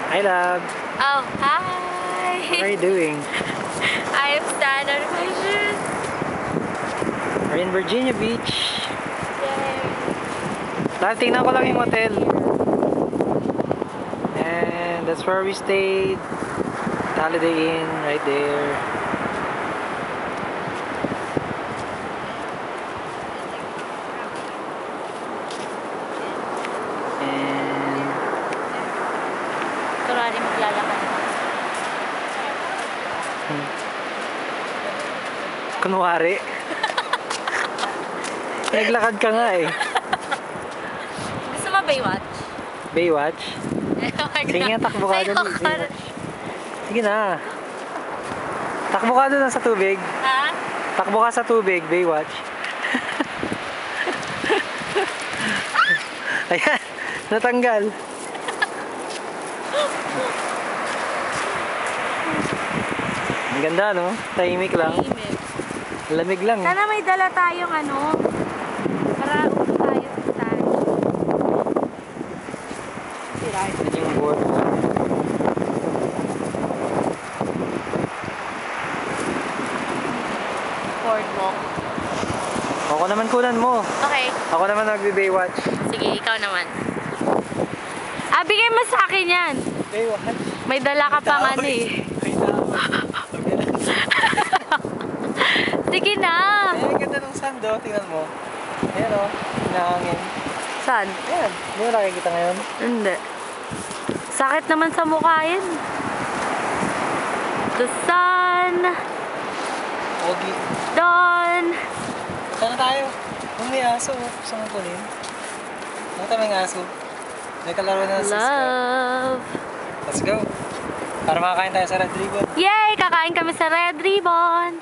Hi, love. Oh, hi. What are you doing? I am standing on my shoes. We're in Virginia Beach. Yay. Love, tingnan ko lang yung hotel. And that's where we stayed. Holiday Inn, right there. And Kunwari maglalakad. kunwari. Naglakad ka nga eh. Gusto mo Baywatch? Baywatch? Sige nga, takbo ka dali. Baywatch. Sige na. Takbo ka doon sa tubig. Ha? Takbo ka sa tubig, Baywatch. Ayan, natanggal. Ang ganda, no? Tahimik lang. Tahimik. Lamig lang. Sana may dala tayong ano. Para upo tayo sa tayo. Ito yung board. Boardwalk. Ako naman kunan mo. Okay. Ako naman nagbe-Baywatch. Sige, ikaw naman. Ah, bigay mo sa akin yan. Baywatch? May dala ka pang ano eh. Sige na. Ay, ang ganda ng sand, oh. Tingnan mo. Ayan, oh. Hinahangin. Saan? Ayan. Hindi mo nakikita ngayon? Hindi. Sakit naman sa mukha yan. The sun. Ogi. Dawn. Saan na tayo? Kung may aso, gusto mong kunin. Nakita mo yung aso? May kalaro na sa Cisco. Love. Let's go. Para makakain tayo sa Red Ribbon. Yay! Kakain kami sa Red Ribbon.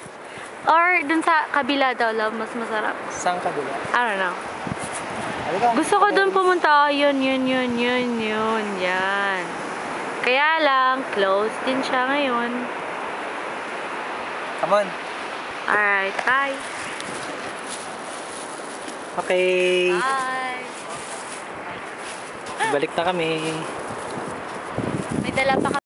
Or dun sa kabila daw, love. Mas masarap. Saan kabila? I don't know. Halika. Gusto ko dun pumunta. Yun. Yan. Kaya lang, closed din siya ngayon. Come on. Alright, bye. Okay. Bye. Balik na kami. May dala pa